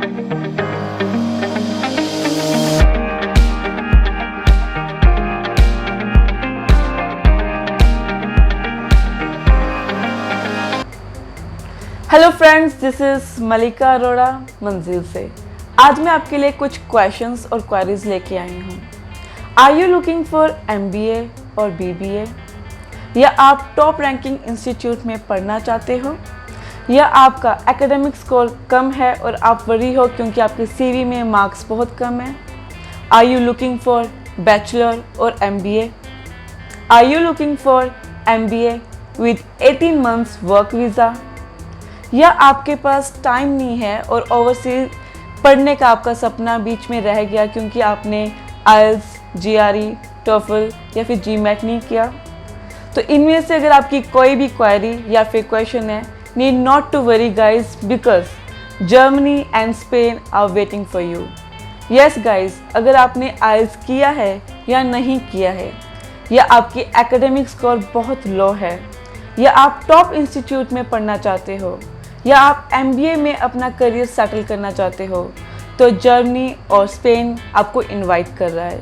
Hello friends, this is मलिका अरोड़ा मंजिल से। आज मैं आपके लिए कुछ क्वेश्चंस और क्वेरीज लेके आई हूँ। Are you looking for MBA और BBA, या आप टॉप रैंकिंग इंस्टीट्यूट में पढ़ना चाहते हो, या आपका एकेडमिक स्कोर कम है और आप वरी हो क्योंकि आपके CV में मार्क्स बहुत कम है। Are you looking for bachelor और MBA? Are you looking for MBA with 18 months work visa, या आपके पास टाइम नहीं है और ओवरसीज पढ़ने का आपका सपना बीच में रह गया क्योंकि आपने IELTS, GRE, TOEFL या फिर GMAT नहीं किया? तो इनमें से अगर आपकी कोई भी क्वेरी या फिर क्वेश्चन है, need not to worry guys, because Germany and Spain are waiting for you. Yes guys, अगर आपने IELTS किया है या नहीं किया है, या आपकी एकेडमिक स्कोर बहुत लो है, या आप टॉप इंस्टीट्यूट में पढ़ना चाहते हो, या आप MBA में अपना करियर सेटल करना चाहते हो, तो जर्मनी और स्पेन आपको इनवाइट कर रहा है।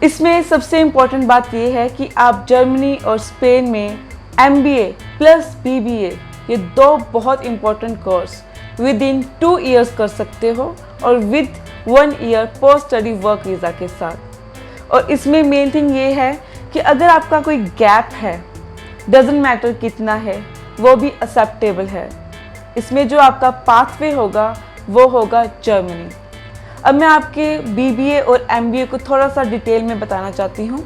इसमें सबसे इम्पॉर्टेंट बात यह है कि आप जर्मनी और स्पेन में MBA प्लस BBA, ये दो बहुत important course with in 2 years कर सकते हो और with 1 year post study work visa के साथ। और इसमें मेन थिंग ये है कि अगर आपका कोई गैप है, डजेंट मैटर कितना है, वो भी एक्सेप्टेबल है। इसमें जो आपका पाथवे होगा वो होगा जर्मनी। अब मैं आपके BBA और MBA को थोड़ा सा डिटेल में बताना चाहती हूँ।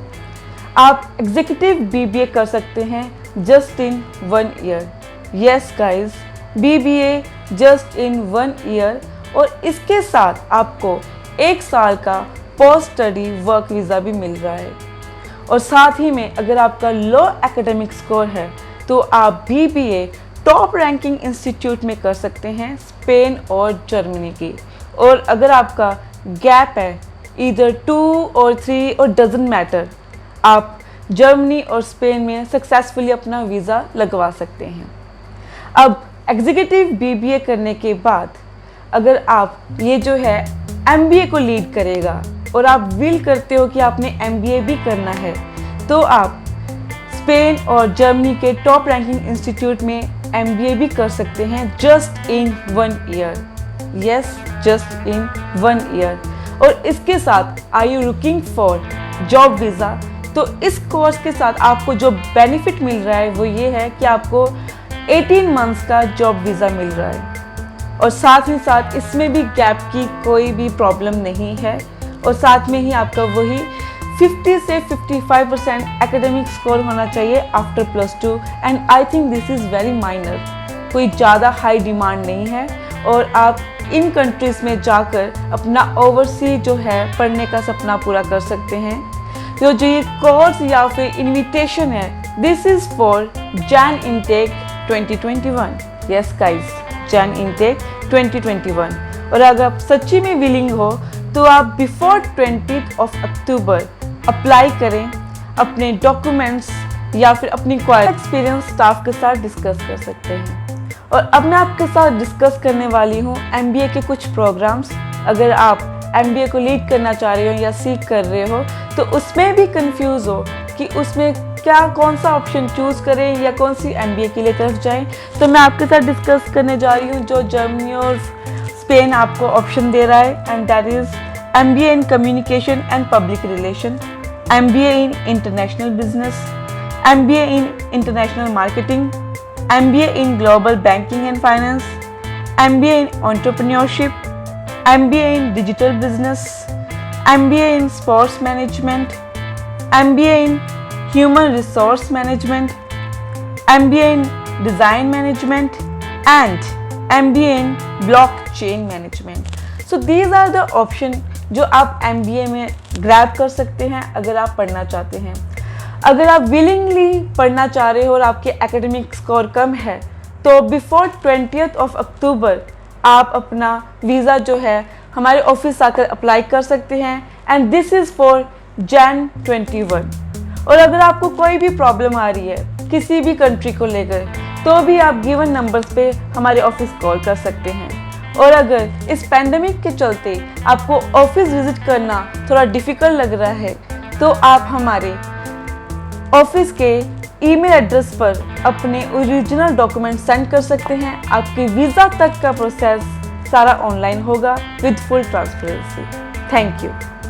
आप एग्जीक्यूटिव BBA कर सकते हैं just in 1 year। Yes guys, BBA just in 1 year, और इसके साथ आपको 1 साल का पोस्ट स्टडी वर्क वीज़ा भी मिल रहा है। और साथ ही में अगर आपका लो एकेडमिक स्कोर है तो आप BBA टॉप रैंकिंग इंस्टीट्यूट में कर सकते हैं, स्पेन और जर्मनी की। और अगर आपका गैप है इधर 2 और 3 और डजेंट मैटर, आप जर्मनी और स्पेन में सक्सेसफुली अपना वीज़ा लगवा सकते हैं। अब एग्जीक्यूटिव BBA करने के बाद अगर आप ये जो है MBA को लीड करेगा और आप विल करते हो कि आपने MBA भी करना है, तो आप स्पेन और जर्मनी के टॉप रैंकिंग इंस्टीट्यूट में MBA भी कर सकते हैं just in 1 year। Yes, just in 1 year। और इसके साथ are you looking for job visa, तो इस कोर्स के साथ आपको जो बेनिफिट मिल रहा है वो ये है कि आपको 18 months का जॉब वीज़ा मिल रहा है। और साथ ही साथ इसमें भी गैप की कोई भी प्रॉब्लम नहीं है, और साथ में ही आपका वही 50 से 55% एकेडमिक स्कोर होना चाहिए after +2, and I think this is very minor. कोई ज़्यादा हाई डिमांड नहीं है, और आप इन कंट्रीज़ में जाकर अपना ओवरसीज जो है पढ़ने का सपना पूरा कर सकते हैं। तो जो ये कोर्स या फिर इनविटेशन है, this is for Jain intake 2021। Yes guys, Jain intake 2021। और अगर आप सच्ची में विलिंग हो तो आप before 20th of October apply करें, अपने डॉक्यूमेंट्स या फिर अपनी एक्सपीरियंस स्टाफ के साथ डिस्कस कर सकते हैं। और अब मैं आपके साथ डिस्कस करने वाली हूँ MBA के कुछ प्रोग्राम्स। अगर आप MBA को लीड करना चाह रहे हो या सीख कर रहे हो, तो उसमें भी कंफ्यूज हो कि उसमें क्या कौन सा ऑप्शन चूज़ करें या कौन सी MBA के लिए तरफ जाएं, तो मैं आपके साथ डिस्कस करने जा रही हूँ जो जर्मनी और स्पेन आपको ऑप्शन दे रहा है, and that is MBA in Communication and Public Relation, MBA in International Business, MBA in International Marketing, MBA in Global Banking and Finance, MBA in Entrepreneurship, MBA in Digital Business, MBA in Sports Management, MBA in Human Resource Management, MBA in Design Management, and MBA in Blockchain Management. So these are the options जो आप MBA में grab कर सकते हैं अगर आप पढ़ना चाहते हैं। अगर आप विलिंगली पढ़ना चाह रहे हो और आपके एकेडमिक स्कोर कम है, तो बिफोर 20th of October आप अपना वीज़ा जो है हमारे ऑफिस आकर अप्लाई कर सकते हैं, and this is for Jan 21। और अगर आपको कोई भी प्रॉब्लम आ रही है किसी भी कंट्री को लेकर, तो भी आप गिवन नंबर्स पे हमारे ऑफिस कॉल कर सकते हैं। और अगर इस पैंडेमिक के चलते आपको ऑफिस विजिट करना थोड़ा डिफ़िकल्ट लग रहा है तो आप हमारे ऑफिस के ईमेल एड्रेस पर अपने ओरिजिनल डॉक्यूमेंट सेंड कर सकते हैं। आपके वीज़ा तक का प्रोसेस सारा ऑनलाइन होगा with full transparency. Thank you.